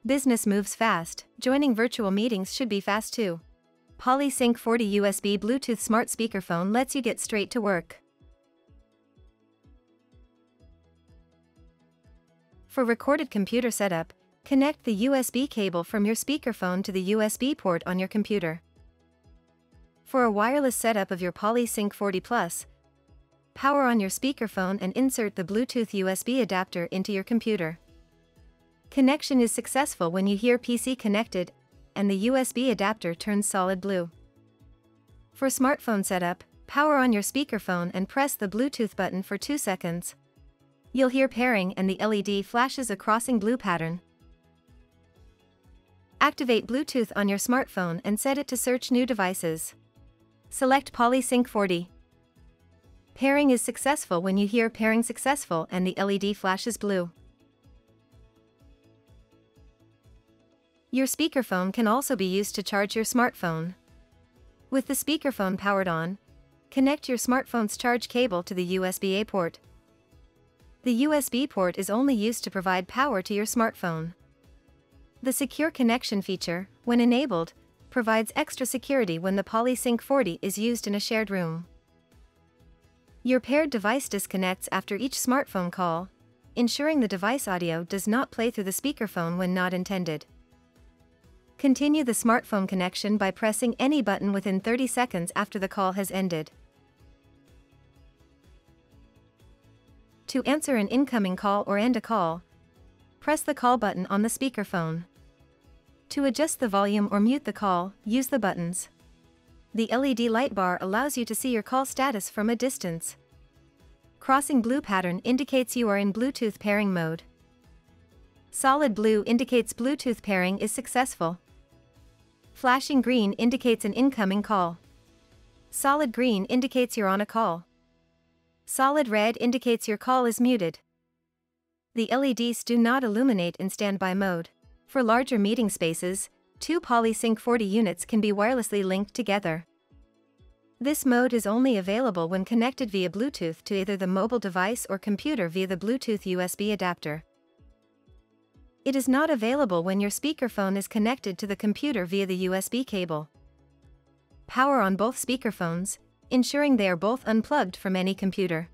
Business moves fast, joining virtual meetings should be fast too. PolySync 40 USB Bluetooth smart speakerphone lets you get straight to work. For recorded computer setup, connect the USB cable from your speakerphone to the USB port on your computer. For a wireless setup of your PolySync 40 Plus, power on your speakerphone and insert the Bluetooth USB adapter into your computer. Connection is successful when you hear PC connected and the USB adapter turns solid blue. For smartphone setup, power on your speakerphone and press the Bluetooth button for 2 seconds. You'll hear pairing and the LED flashes a crossing blue pattern. Activate Bluetooth on your smartphone and set it to search new devices. Select PolySync 40. Pairing is successful when you hear pairing successful and the LED flashes blue. Your speakerphone can also be used to charge your smartphone. With the speakerphone powered on, connect your smartphone's charge cable to the USB-A port. The USB port is only used to provide power to your smartphone. The secure connection feature, when enabled, provides extra security when the PolySync 40 is used in a shared room. Your paired device disconnects after each smartphone call, ensuring the device audio does not play through the speakerphone when not intended. Continue the smartphone connection by pressing any button within 30 seconds after the call has ended. To answer an incoming call or end a call, press the call button on the speakerphone. To adjust the volume or mute the call, use the buttons. The LED light bar allows you to see your call status from a distance. Crossing blue pattern indicates you are in Bluetooth pairing mode. Solid blue indicates Bluetooth pairing is successful. Flashing green indicates an incoming call. Solid green indicates you're on a call. Solid red indicates your call is muted. The LEDs do not illuminate in standby mode. For larger meeting spaces, 2 PolySync 40 units can be wirelessly linked together. This mode is only available when connected via Bluetooth to either the mobile device or computer via the Bluetooth USB adapter. It is not available when your speakerphone is connected to the computer via the USB cable. Power on both speakerphones, ensuring they are both unplugged from any computer.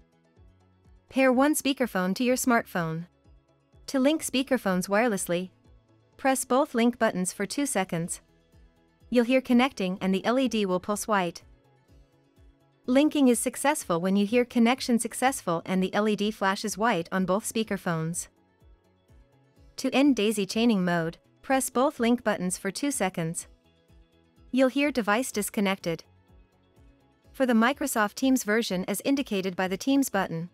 Pair one speakerphone to your smartphone. To link speakerphones wirelessly, press both link buttons for 2 seconds. You'll hear connecting and the LED will pulse white. Linking is successful when you hear connection successful and the LED flashes white on both speakerphones. To end daisy chaining mode, press both link buttons for 2 seconds. You'll hear device disconnected. For the Microsoft Teams version as indicated by the Teams button,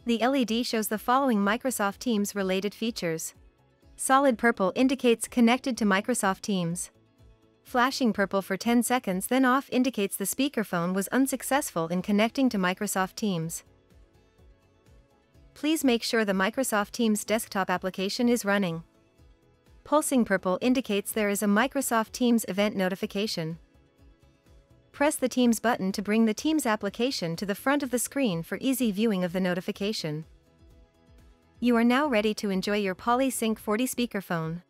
the LED shows the following Microsoft Teams related features. Solid purple indicates connected to Microsoft Teams. Flashing purple for 10 seconds then off indicates the speakerphone was unsuccessful in connecting to Microsoft Teams. Please make sure the Microsoft Teams desktop application is running. Pulsing purple indicates there is a Microsoft Teams event notification. Press the Teams button to bring the Teams application to the front of the screen for easy viewing of the notification. You are now ready to enjoy your PolySync 40 speakerphone.